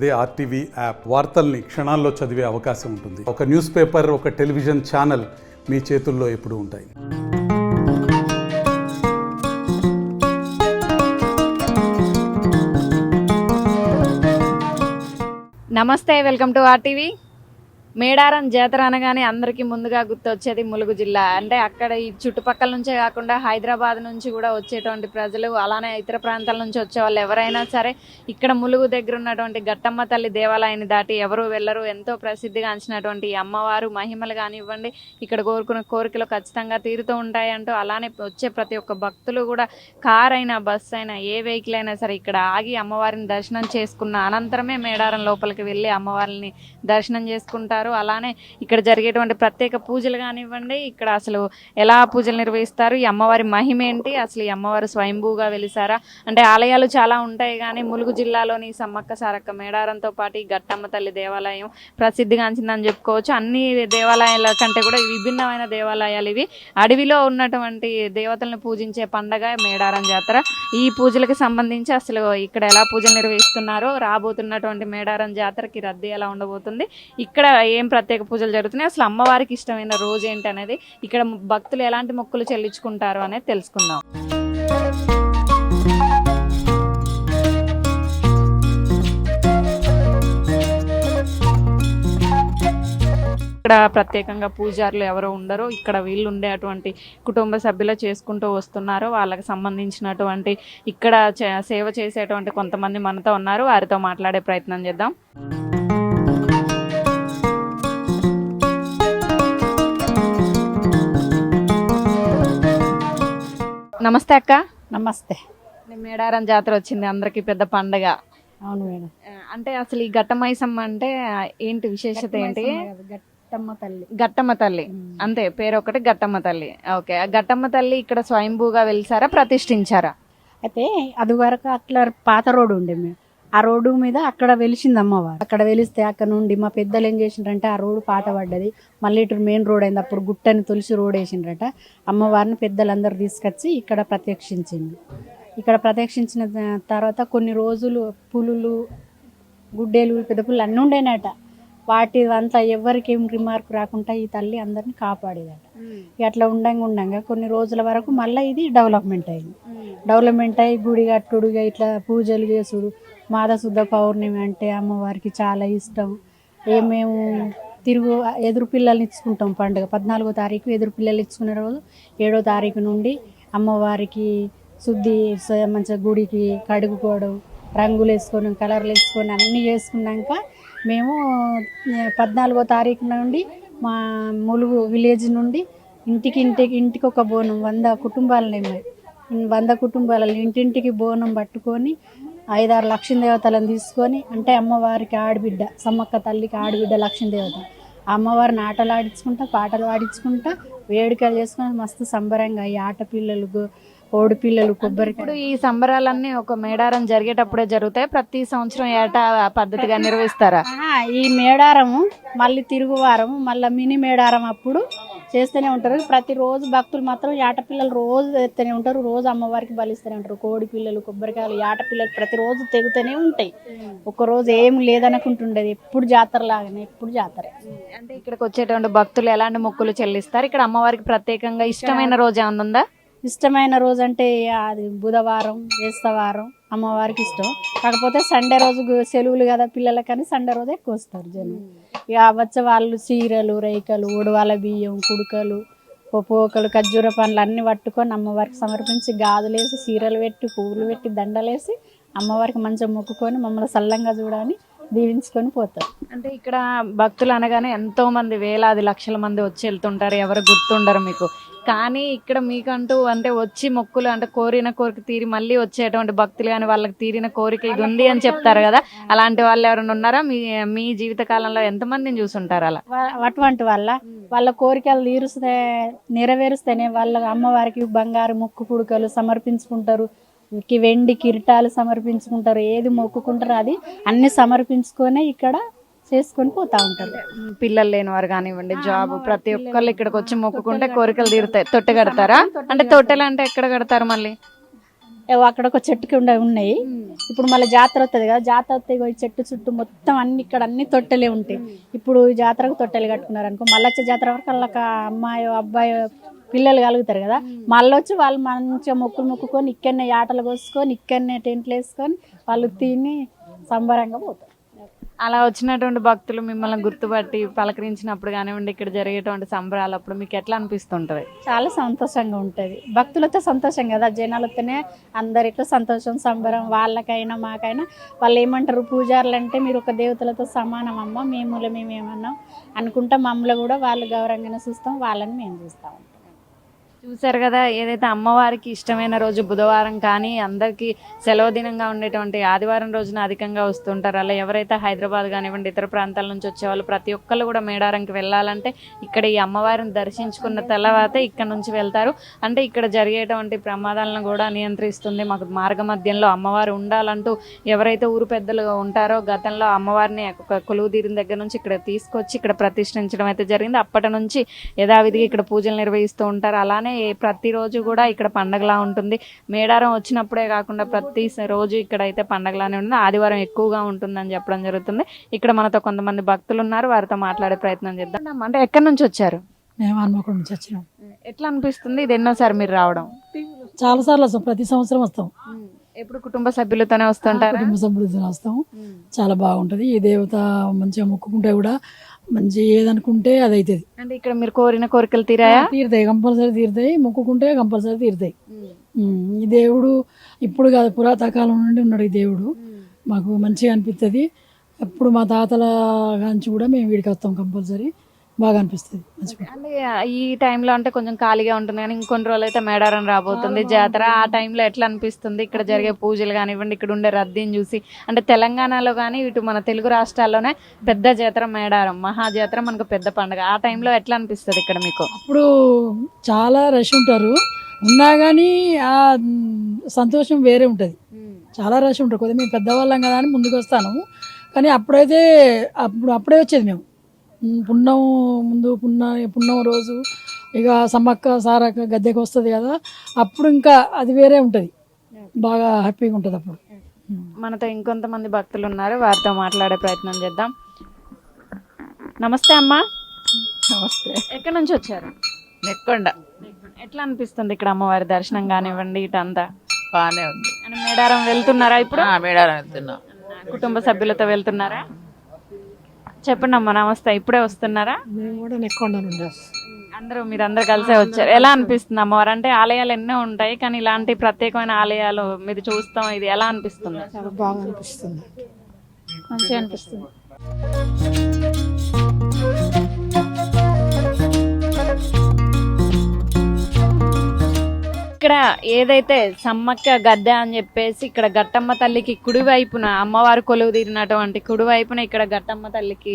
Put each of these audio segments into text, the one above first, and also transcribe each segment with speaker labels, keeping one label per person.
Speaker 1: అదే RTV app వార్తల్ని క్షణాల్లో చదివే అవకాశం ఉంటుంది. ఒక న్యూస్ పేపర్, ఒక టెలివిజన్ ఛానల్ మీ చేతుల్లో ఎప్పుడూ ఉంటాయి.
Speaker 2: నమస్తే, వెల్కమ్ టు ఆర్టీవీ. మేడారం జాతర అనగానే అందరికీ ముందుగా గుర్తొచ్చేది ములుగు జిల్లా. అంటే అక్కడ ఈ చుట్టుపక్కల నుంచే కాకుండా హైదరాబాద్ నుంచి కూడా వచ్చేటువంటి ప్రజలు, అలానే ఇతర ప్రాంతాల నుంచి వచ్చే వాళ్ళు ఎవరైనా సరే ఇక్కడ ములుగు దగ్గర ఉన్నటువంటి గట్టమ్మ తల్లి దేవాలయాన్ని దాటి ఎవరు వెళ్ళరు. ఎంతో ప్రసిద్ధిగాంచినటువంటి అమ్మవారు మహిమలు కానివ్వండి, ఇక్కడ కోరుకున్న కోరికలు ఖచ్చితంగా తీరుతూ ఉంటాయి అంటూ, అలానే వచ్చే ప్రతి ఒక్క భక్తులు కూడా కార్ అయినా బస్సు అయినా ఏ వెహికల్ అయినా సరే ఇక్కడ ఆగి అమ్మవారిని దర్శనం చేసుకున్న అనంతరమే మేడారం లోపలికి వెళ్ళి అమ్మవారిని దర్శనం చేసుకుంటారు. అలానే ఇక్కడ జరిగేటువంటి ప్రత్యేక పూజలు కానివ్వండి, ఇక్కడ అసలు ఎలా పూజలు నిర్వహిస్తారు, ఈ అమ్మవారి మహిమ ఏంటి, అసలు ఈ అమ్మవారు స్వయంభూగా వెలిసారా అంటే ఆలయాలు చాలా ఉంటాయి. కానీ ములుగు జిల్లాలోని సమ్మక్క సారక్క మేడారంతో పాటు ఈ గట్టమ్మ తల్లి దేవాలయం ప్రసిద్ధిగాంచిందని చెప్పుకోవచ్చు. అన్ని దేవాలయాల కంటే కూడా విభిన్నమైన దేవాలయాలు ఇవి. అడవిలో ఉన్నటువంటి దేవతలను పూజించే పండగ మేడారం జాతర. ఈ పూజలకు సంబంధించి అసలు ఇక్కడ ఎలా పూజలు నిర్వహిస్తున్నారో, రాబోతున్నటువంటి మేడారం జాతరకి రద్దీ ఎలా ఉండబోతుంది, ఇక్కడ ఏం ప్రత్యేక పూజలు జరుగుతున్నాయి, అసలు అమ్మవారికి ఇష్టమైన రోజు ఏంటి అనేది, ఇక్కడ భక్తులు ఎలాంటి మొక్కులు చెల్లించుకుంటారు అనేది తెలుసుకుందాం. ఇక్కడ ప్రత్యేకంగా పూజారులు ఎవరో ఉండరు. ఇక్కడ వీళ్ళు ఉండేటువంటి కుటుంబ సభ్యులు చేసుకుంటూ వస్తున్నారు. వాళ్ళకి సంబంధించినటువంటి ఇక్కడ సేవ చేసేటువంటి కొంతమంది మనతో ఉన్నారు. వారితో మాట్లాడే ప్రయత్నం చేద్దాం. నమస్తే అక్క.
Speaker 3: నమస్తే.
Speaker 2: మేడారం జాతర వచ్చింది, అందరికి పెద్ద పండగ.
Speaker 3: అవును మేడం.
Speaker 2: అంటే అసలు ఈ ఘట్టమైసమ్మ అంటే ఏంటి, విశేషత ఏంటి?
Speaker 3: గట్టమ్మ తల్లి.
Speaker 2: గట్టమ్మ తల్లి అంతే, పేరు ఒకటి గట్టమ్మ తల్లి. ఓకే, గట్టమ్మ తల్లి ఇక్కడ స్వయంభూగా వెలిసారా, ప్రతిష్ఠించారా?
Speaker 3: అయితే అది వరకు అట్లా పాత రోడ్డు ఉండే మేము, ఆ రోడ్డు మీద అక్కడ వెలిసింది అమ్మవారు. అక్కడ వెలిస్తే అక్కడ నుండి మా పెద్దలు ఏం చేసిండ్రంటే ఆ రోడ్డు పాత పడ్డది, మళ్ళీ ఇటు మెయిన్ రోడ్ అయింది. అప్పుడు గుట్టని తులసి రోడ్ వేసిండ్రట. అమ్మవారిని పెద్దలందరూ తీసుకొచ్చి ఇక్కడ ప్రత్యక్షించింది. ఇక్కడ ప్రత్యక్షించిన తర్వాత కొన్ని రోజులు పులులు, గుడ్డేలు, పెద్ద పులు అన్నీ ఉండేనట. వాటి అంతా ఎవరికి ఏం రిమార్క్ రాకుండా ఈ తల్లి అందరిని కాపాడేదట. అట్లా ఉండంగా కొన్ని రోజుల వరకు మళ్ళీ ఇది డెవలప్మెంట్ అయింది. డెవలప్మెంట్ అయ్యి గుడి కట్టుడుగా ఇట్లా పూజలు చేసుడు. మాఘశుద్ధ పౌర్ణమి అంటే అమ్మవారికి చాలా ఇష్టం. మేము ఎదురు పిల్లల్ని ఇచ్చుకుంటాం పండుగ. 14వ తారీఖు ఎదురు పిల్లలు ఇచ్చుకునే రోజు 7వ తారీఖు నుండి అమ్మవారికి శుద్ధి మంచిగా గుడికి కడుగుకోవడం, రంగులు వేసుకొని కలర్లు వేసుకొని అన్నీ చేసుకున్నాక మేము 14వ తారీఖు నుండి మా ములుగు విలేజ్ నుండి ఇంటికి ఒక బోనం 100 కుటుంబాలని 100 కుటుంబాలను ఇంటింటికి బోనం పట్టుకొని 5-6 లక్ష్మీ దేవతలను తీసుకొని, అంటే అమ్మవారికి ఆడబిడ్డ, సమ్మక్క తల్లికి ఆడబిడ్డ లక్ష్మీ దేవత, అమ్మవారిని ఆటలు ఆడించుకుంటా, పాటలు పాడించుకుంటా, వేడుకలు చేసుకుని మస్తు సంబరంగా ఈ ఆటపిల్లలు, కోడి పిల్లలు, కొబ్బరికాయ.
Speaker 2: ఇప్పుడు ఈ సంబరాలన్నీ ఒక మేడారం జరిగేటప్పుడే జరుగుతాయి, ప్రతి సంవత్సరం ఏటా పద్ధతిగా నిర్వహిస్తారా?
Speaker 3: ఈ మేడారము మళ్ళీ తిరుగువారం, మళ్ళీ మినీ మేడారం అప్పుడు చేస్తూనే ఉంటారు. ప్రతిరోజు భక్తులు మాత్రం ఆటపిల్లలు రోజు తెస్తూనే ఉంటారు. రోజు అమ్మవారికి బలిస్తూనే ఉంటారు. కోడి పిల్లలు, కొబ్బరికాయలు, ఆటపిల్లలు ప్రతిరోజు తెగుతూనే ఉంటాయి. ఒక్కరోజు ఏం లేదనుకుంటుండేది, ఎప్పుడు జాతర లాగానే, ఎప్పుడు జాతర.
Speaker 2: అంటే ఇక్కడికి వచ్చేటువంటి భక్తులు ఎలాంటి మొక్కులు చెల్లిస్తారు? ఇక్కడ అమ్మవారికి ప్రత్యేకంగా ఇష్టమైన రోజు ఏమన్నా ఉందా?
Speaker 3: ఇష్టమైన రోజు అంటే అది బుధవారం, వేస్తవారం అమ్మవారికి ఇష్టం. కాకపోతే సండే రోజు సెలవులు కదా పిల్లలకని సండే రోజు ఎక్కువ వస్తారు జనం. ఇక వచ్చే వాళ్ళు చీరలు, రేఖలు, ఉడవాల బియ్యం, కుడుకలు, పోకలు, ఖర్జూర పండ్లు అన్నీ పట్టుకొని అమ్మవారికి సమర్పించి గాజులేసి, చీరలు పెట్టి, పువ్వులు పెట్టి, దండలేసి అమ్మవారికి మంచిగా మొక్కుకొని మమ్మల్ని సల్లంగా చూడని దీవించుకొని పోతారు.
Speaker 2: అంటే ఇక్కడ భక్తులు అనగానే ఎంతో మంది, వేలాది లక్షల మంది వచ్చి వెళ్తుంటారు, ఎవరు గుర్తుండరు మీకు. కానీ ఇక్కడ మీకంటూ అంటే వచ్చి మొక్కులు అంటే కోరిన కోరిక తీరి మళ్ళీ వచ్చేటువంటి భక్తులు కానీ వాళ్ళకి తీరిన కోరిక ఇది ఉంది అని చెప్తారు కదా, అలాంటి వాళ్ళు ఎవరైనా ఉన్నారా? మీ జీవిత కాలంలో ఎంతమందిని చూసుంటారు అలా?
Speaker 3: అటువంటి వాళ్ళ కోరికలు నెరవేరుస్తేనే వాళ్ళ అమ్మవారికి బంగారు ముక్కు పుడకలు సమర్పించుకుంటారు, వెండి కిరీటాలు సమర్పించుకుంటారు. ఏది మొక్కుకుంటారో అది అన్ని సమర్పించుకొని ఇక్కడ చేసుకొని పోతా ఉంటారు.
Speaker 2: పిల్లలు లేని వారు కానివ్వండి, జాబ్, ప్రతి ఒక్కళ్ళు ఇక్కడికి వచ్చి మొక్కుకుంటే కోరికలు తీరుతాయి. తొట్టె కడతారా? అంటే తొట్టెలు అంటే ఎక్కడ కడతారు? మళ్ళీ
Speaker 3: ఏవో అక్కడ ఒక చెట్టుకి ఉన్నాయి. ఇప్పుడు మళ్ళీ జాతర వస్తుంది కదా, జాతర వస్తే ఇగో ఈ చెట్టు చుట్టూ మొత్తం అన్ని ఇక్కడ అన్ని తొట్టెలే ఉంటాయి. ఇప్పుడు ఈ జాతరకు తొట్టెలు కట్టుకున్నారు అనుకో, మళ్ళీ వచ్చే జాతర వరకు వాళ్ళకి అమ్మాయో అబ్బాయో పిల్లలు కలుగుతారు కదా, మళ్ళీ వచ్చి వాళ్ళు మంచిగా మొక్కుకొని ఇక్కడనే ఆటలు కోసుకొని ఇక్కడనే టెంట్లు వేసుకొని వాళ్ళు తిని సంబరంగా పోతారు.
Speaker 2: అలా వచ్చినటువంటి భక్తులు మిమ్మల్ని గుర్తుపట్టి పలకరించినప్పుడు కానివ్వండి, ఇక్కడ జరిగేటువంటి సంబరాలప్పుడు మీకు ఎట్లా అనిపిస్తుంటది?
Speaker 3: చాలా సంతోషంగా ఉంటుంది. భక్తులతో సంతోషం కదా, జనాలతోనే అందరితో సంతోషం సంబరం. వాళ్ళకైనా మాకైనా వాళ్ళు ఏమంటారు, పూజారులు అంటే మీరు ఒక దేవతలతో సమానం అమ్మ, మేమేమన్నాం అనుకుంటా మమ్మల్ని కూడా వాళ్ళు గౌరవంగానే చూస్తాం, వాళ్ళని మేము చూస్తాం.
Speaker 2: చూశారు కదా, ఏదైతే అమ్మవారికి ఇష్టమైన రోజు బుధవారం కానీ అందరికీ సెలవు దినంగా ఉండేటువంటి ఆదివారం రోజున అధికంగా వస్తుంటారు. అలా ఎవరైతే హైదరాబాద్ కానివ్వండి ఇతర ప్రాంతాల నుంచి వచ్చేవాళ్ళు ప్రతి ఒక్కళ్ళు కూడా మేడారంకి వెళ్ళాలంటే ఇక్కడ ఈ అమ్మవారిని దర్శించుకున్న తర్వాతే ఇక్కడ నుంచి వెళ్తారు. అంటే ఇక్కడ జరిగేటువంటి ప్రమాదాలను కూడా నియంత్రిస్తుంది. మాకు మార్గ మధ్యంలో అమ్మవారు ఉండాలంటూ ఎవరైతే ఊరు పెద్దలు ఉంటారో గతంలో అమ్మవారిని ఒక కొలువు తీరిన దగ్గర నుంచి ఇక్కడ తీసుకొచ్చి ఇక్కడ ప్రతిష్ఠించడం అయితే జరిగింది. అప్పటి నుంచి యథావిధిగా ఇక్కడ పూజలు నిర్వహిస్తూ ఉంటారు. అలానే ప్రతిరోజు కూడా ఇక్కడ పండగలా ఉంటుంది. మేడారం వచ్చినప్పుడే కాకుండా ప్రతి రోజు ఇక్కడ అయితే పండగలానే ఉంటుంది. ఆదివారం ఎక్కువగా ఉంటుందని చెప్పడం జరుగుతుంది. ఇక్కడ మనతో కొంతమంది భక్తులు ఉన్నారు, వారితో మాట్లాడే ప్రయత్నం చేద్దాం. అంటే ఎక్కడి నుంచి వచ్చారు?
Speaker 4: మేము హన్మకొండ నుంచి వచ్చినాం.
Speaker 2: ఎట్లా అనిపిస్తుంది ఇది ఎన్నోసారి మీరు రావడం?
Speaker 4: చాలా సార్లు వస్తాం, ప్రతి సంవత్సరం వస్తాం.
Speaker 2: ఎప్పుడు కుటుంబ సభ్యులతోనే వస్తుంటారు?
Speaker 4: కుటుంబ సభ్యులతో వస్తాం. చాలా బాగుంటది. ఈ దేవత మంచిగా మొక్కుకుంటే కూడా మంచి ఏదనుకుంటే అది అవుతుంది.
Speaker 2: అంటే ఇక్కడ మీరు కోరిన కోరికలు తీరాయా?
Speaker 4: తీరుతాయి, కంపల్సరీ తీరుతాయి. మొక్కుకుంటే కంపల్సరీ తీరుతాయి. ఈ దేవుడు ఇప్పుడు కాదు, పురాతకాలం నుండి ఉన్నాడు ఈ దేవుడు. మాకు మంచిగా అనిపిస్తుంది. ఎప్పుడు మా తాతల నుంచి కూడా మేము వీడికి వస్తాం, కంపల్సరీ బాగా అనిపిస్తుంది.
Speaker 2: అంటే ఈ టైంలో అంటే కొంచెం ఖాళీగా ఉంటుంది కానీ ఇంకొన్ని రోజులు అయితే మేడారం రాబోతుంది జాతర. ఆ టైంలో ఎట్లా అనిపిస్తుంది ఇక్కడ జరిగే పూజలు కానివ్వండి, ఇక్కడ ఉండే రద్దీని చూసి? అంటే తెలంగాణలో కానీ ఇటు మన తెలుగు రాష్ట్రాల్లోనే పెద్ద జాతర మేడారం, మహాజాతర, మనకు పెద్ద పండుగ. ఆ టైంలో ఎట్లా అనిపిస్తుంది ఇక్కడ మీకు?
Speaker 4: అప్పుడు చాలా రష్ ఉంటారు, ఉన్నా కానీ ఆ సంతోషం వేరే ఉంటుంది. చాలా రష్ ఉంటుంది. కొద్దిగా మేము పెద్దవాళ్ళం కదా అని ముందుకు వస్తాను, కానీ అప్పుడైతే అప్పుడే వచ్చేది మేము. పున్నం ముందు పున్నం రోజు ఇక సమ్మక్క సారక్క గద్దెకి వస్తుంది కదా, అప్పుడు ఇంకా అది వేరే ఉంటుంది, బాగా హ్యాపీగా ఉంటుంది అప్పుడు.
Speaker 2: మనతో ఇంకొంతమంది భక్తులు ఉన్నారు, వారితో మాట్లాడే ప్రయత్నం చేద్దాం. నమస్తే అమ్మా.
Speaker 5: నమస్తే.
Speaker 2: ఎక్కడి నుంచి వచ్చారు?
Speaker 5: నెక్కొండ.
Speaker 2: ఎట్లా అనిపిస్తుంది ఇక్కడ అమ్మవారి దర్శనం కానివ్వండి ఇటంతా?
Speaker 5: బాగానే ఉంది.
Speaker 2: అంటే మేడారం వెళ్తున్నారా ఇప్పుడు?
Speaker 5: మేడారం వెళ్తున్నాం.
Speaker 2: కుటుంబ సభ్యులతో వెళ్తున్నారా? చెప్పండి అమ్మా. నమస్తే. ఇప్పుడే వస్తున్నారా?
Speaker 4: మేము కూడా నెక్కొండ నుండి
Speaker 2: మీరందరూ కలిసే వచ్చారు. ఎలా అనిపిస్తుంది అమ్మవారు? అంటే ఆలయాలు ఎన్నో ఉంటాయి కానీ ఇలాంటి ప్రత్యేకమైన ఆలయాలు మీరు చూస్తాం, ఇది ఎలా అనిపిస్తుంది?
Speaker 4: చాలా బాగా అనిపిస్తుంది,
Speaker 3: మంచిగా అనిపిస్తుంది.
Speaker 2: ఇక్కడ ఏదైతే సమ్మక్క గద్దె అని చెప్పేసి ఇక్కడ గట్టమ్మ తల్లికి కుడివైపున అమ్మవారు కొలువు తీరినటువంటి కుడివైపున ఇక్కడ గట్టమ్మ తల్లికి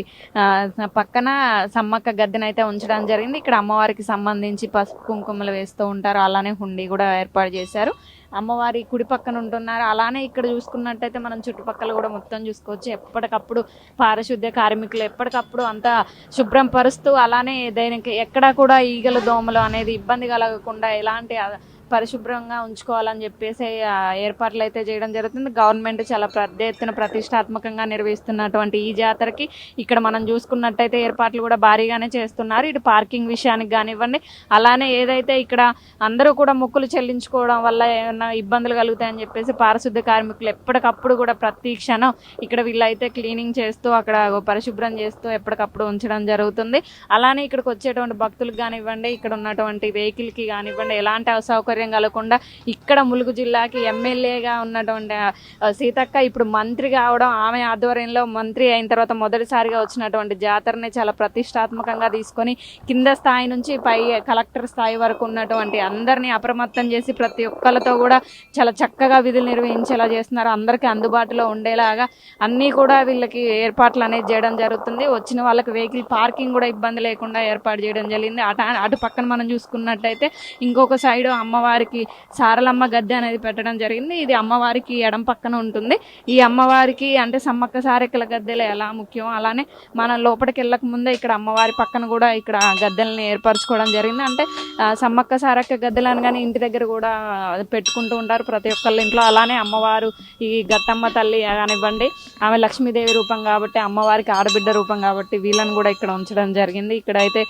Speaker 2: పక్కన సమ్మక్క గద్దెను అయితే ఉంచడం జరిగింది. ఇక్కడ అమ్మవారికి సంబంధించి పసుపు కుంకుమలు వేస్తూ ఉంటారు. అలానే హుండీ కూడా ఏర్పాటు చేశారు. అమ్మవారి కుడి పక్కన ఉంటున్నారు. అలానే ఇక్కడ చూసుకున్నట్టయితే మనం చుట్టుపక్కల కూడా మొత్తం చూసుకోవచ్చు. ఎప్పటికప్పుడు పారిశుద్ధ్య కార్మికులు ఎప్పటికప్పుడు అంతా శుభ్రం పరుస్తూ, అలానే దేనికి ఎక్కడా కూడా ఈగలు దోమలు అనేది ఇబ్బంది కలగకుండా ఎలాంటి పరిశుభ్రంగా ఉంచుకోవాలని చెప్పేసి ఏర్పాట్లు అయితే చేయడం జరుగుతుంది. గవర్నమెంట్ చాలా పెద్ద ఎత్తున ప్రతిష్టాత్మకంగా నిర్వహిస్తున్నటువంటి ఈ జాతరకి ఇక్కడ మనం చూసుకున్నట్టయితే ఏర్పాట్లు కూడా భారీగానే చేస్తున్నారు. ఇటు పార్కింగ్ విషయానికి కానివ్వండి, అలానే ఏదైతే ఇక్కడ అందరూ కూడా మొక్కులు చెల్లించుకోవడం వల్ల ఏమైనా ఇబ్బందులు కలుగుతాయని చెప్పేసి పారిశుద్ధ్య కార్మికులు ఎప్పటికప్పుడు కూడా ప్రతి క్షణం ఇక్కడ వీళ్ళైతే క్లీనింగ్ చేస్తూ అక్కడ పరిశుభ్రం చేస్తూ ఎప్పటికప్పుడు ఉంచడం జరుగుతుంది. అలానే ఇక్కడికి వచ్చేటువంటి భక్తులకు కానివ్వండి, ఇక్కడ ఉన్నటువంటి వెహికల్కి కానివ్వండి ఎలాంటి అసౌకర్యం కలగకుండా ఇక్కడ ములుగు జిల్లాకి ఎమ్మెల్యేగా ఉన్నటువంటి సీతక్క ఇప్పుడు మంత్రి కావడం, ఆమె ఆధ్వర్యంలో మంత్రి అయిన తర్వాత మొదటిసారిగా వచ్చినటువంటి జాతరని చాలా ప్రతిష్టాత్మకంగా తీసుకొని కింద స్థాయి నుంచి పై కలెక్టర్ స్థాయి వరకు ఉన్నటువంటి అందరినీ అప్రమత్తం చేసి ప్రతి ఒక్కరితో కూడా చాలా చక్కగా విధులు నిర్వహించేలా చేస్తున్నారు. అందరికీ అందుబాటులో ఉండేలాగా అన్నీ కూడా వీళ్ళకి ఏర్పాట్లు అనేది చేయడం జరుగుతుంది. వచ్చిన వాళ్ళకి వెహికల్ పార్కింగ్ కూడా ఇబ్బంది లేకుండా ఏర్పాటు చేయడం జరిగింది. అటు పక్కన మనం చూసుకున్నట్టయితే ఇంకొక సైడు అమ్మవారి అమ్మవారికి సారలమ్మ గద్దె అనేది పెట్టడం జరిగింది. ఇది అమ్మవారికి ఎడం పక్కన ఉంటుంది. ఈ అమ్మవారికి అంటే సమ్మక్క సారక్కల గద్దెలు ఎలా ముఖ్యం, అలానే మనం లోపలికి వెళ్ళక ముందే ఇక్కడ అమ్మవారి పక్కన కూడా ఇక్కడ గద్దెల్ని ఏర్పరచుకోవడం జరిగింది. అంటే సమ్మక్క సారక్క గద్దెలు అనగానే ఇంటి దగ్గర కూడా పెట్టుకుంటూ ఉంటారు ప్రతి ఒక్కళ్ళ ఇంట్లో. అలానే అమ్మవారు ఈ గట్టమ్మ తల్లి కానివ్వండి, ఆమె లక్ష్మీదేవి రూపం కాబట్టి, అమ్మవారికి ఆడబిడ్డ రూపం కాబట్టి వీళ్ళని కూడా ఇక్కడ ఉంచడం జరిగింది. ఇక్కడైతే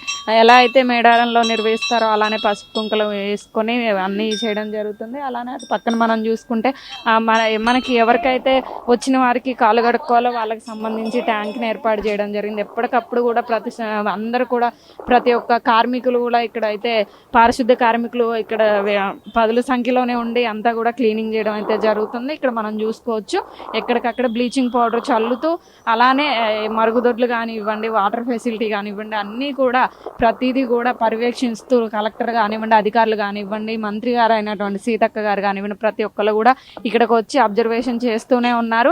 Speaker 2: ఎలా అయితే మేడారంలో నిర్వహిస్తారో అలానే పసుపు కుంకలు వేసుకొని అన్నీ చేయడం జరుగుతుంది. అలానే అటు పక్కన మనం చూసుకుంటే మనకి ఎవరికైతే వచ్చిన వారికి కాలు కడుక్కోవాలో వాళ్ళకి సంబంధించి ట్యాంక్ని ఏర్పాటు చేయడం జరిగింది. ఎప్పటికప్పుడు కూడా అందరూ కూడా ప్రతి ఒక్క కార్మికులు కూడా ఇక్కడైతే పారిశుద్ధ్య కార్మికులు ఇక్కడ పదుల సంఖ్యలోనే ఉండి అంతా కూడా క్లీనింగ్ చేయడం అయితే జరుగుతుంది. ఇక్కడ మనం చూసుకోవచ్చు ఎక్కడికక్కడ బ్లీచింగ్ పౌడర్ చల్లుతూ, అలానే మరుగుదొడ్లు కానివ్వండి, వాటర్ ఫెసిలిటీ కానివ్వండి, అన్నీ కూడా ప్రతిదీ కూడా పర్యవేక్షిస్తూ కలెక్టర్ కానివ్వండి, అధికారులు కానివ్వండి, మంత్రి గారు అయినటువంటి సీతక్క గారు కానివ్వండి, ప్రతి ఒక్కళ్ళు కూడా ఇక్కడికి వచ్చి అబ్జర్వేషన్ చేస్తూనే ఉన్నారు.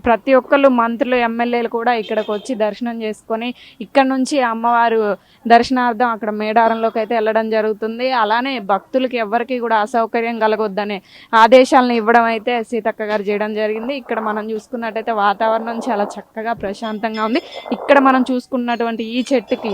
Speaker 2: ప్రతి ఒక్కళ్ళు మంత్రులు, ఎమ్మెల్యేలు కూడా ఇక్కడికి వచ్చి దర్శనం చేసుకొని ఇక్కడ నుంచి అమ్మవారు దర్శనార్థం అక్కడ మేడారంలోకి అయితే వెళ్ళడం జరుగుతుంది. అలానే భక్తులకి ఎవరికి కూడా అసౌకర్యం కలగొద్దనే ఆదేశాలను ఇవ్వడం అయితే సీతక్క గారు చేయడం జరిగింది. ఇక్కడ మనం చూసుకున్నట్టయితే వాతావరణం చాలా చక్కగా ప్రశాంతంగా ఉంది. ఇక్కడ మనం చూసుకున్నటువంటి ఈ చెట్టుకి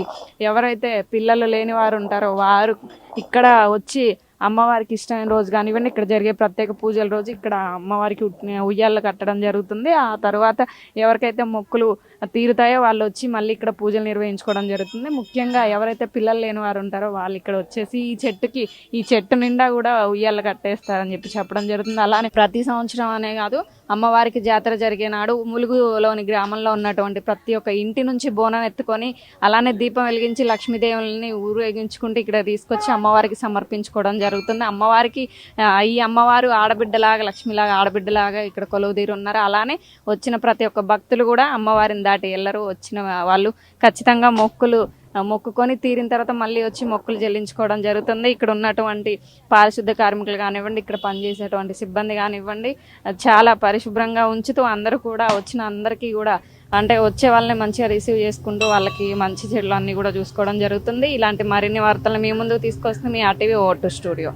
Speaker 2: ఎవరైతే పిల్లలు లేని వారు ఉంటారో వారు ఇక్కడ వచ్చి అమ్మవారికి ఇష్టమైన రోజు కానివ్వండి, ఇక్కడ జరిగే ప్రత్యేక పూజల రోజు ఇక్కడ అమ్మవారికి ఉయ్యాళ్ళు కట్టడం జరుగుతుంది. ఆ తర్వాత ఎవరికైతే మొక్కులు తీరుతాయో వాళ్ళు వచ్చి మళ్ళీ ఇక్కడ పూజలు నిర్వహించుకోవడం జరుగుతుంది. ముఖ్యంగా ఎవరైతే పిల్లలు లేని వారు ఉంటారో వాళ్ళు ఇక్కడ వచ్చేసి ఈ చెట్టు నిండా కూడా ఉయ్యాళ్ళు కట్టేస్తారని చెప్పడం జరుగుతుంది. అలానే ప్రతి సంవత్సరం అనే కాదు, అమ్మవారికి జాతర జరిగే నాడు ములుగులోని గ్రామంలో ఉన్నటువంటి ప్రతి ఒక్క ఇంటి నుంచి బోనం ఎత్తుకొని అలానే దీపం వెలిగించి లక్ష్మీదేవుల్ని ఊరేగించుకుంటూ ఇక్కడ తీసుకొచ్చి అమ్మవారికి సమర్పించుకోవడం జరుగుతుంది. అమ్మవారికి ఈ అమ్మవారు ఆడబిడ్డలాగా, లక్ష్మిలాగా ఆడబిడ్డలాగా ఇక్కడ కొలువుదీరు ఉన్నారు. అలానే వచ్చిన ప్రతి ఒక్క భక్తులు కూడా అమ్మవారిని దాటి వెళ్ళరు. వచ్చిన వాళ్ళు ఖచ్చితంగా మొక్కుకొని తీరిన తర్వాత మళ్ళీ వచ్చి మొక్కులు చెల్లించుకోవడం జరుగుతుంది. ఇక్కడ ఉన్నటువంటి పారిశుద్ధ కార్మికులు కానివ్వండి, ఇక్కడ పనిచేసేటువంటి సిబ్బంది కానివ్వండి, చాలా పరిశుభ్రంగా ఉంచుతూ అందరూ కూడా వచ్చిన అందరికీ కూడా అంటే వచ్చే వాళ్ళని మంచిగా రిసీవ్ చేసుకుంటూ వాళ్ళకి మంచి చెడులు అన్నీ కూడా చూసుకోవడం జరుగుతుంది. ఇలాంటి మరిన్ని వార్తలు మీ ముందుకు తీసుకొస్తుంది మీ RTV O2 స్టూడియో.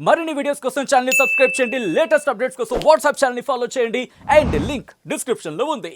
Speaker 6: మరిన్ని వీడియోస్ కోసం ఛానల్ ని సబ్స్క్రైబ్ చేయండి. లేటెస్ట్ అప్డేట్స్ కోసం వాట్సాప్ ఛానల్ ని ఫాలో చేయండి. అండ్ లింక్ డిస్క్రిప్షన్ లో ఉంది.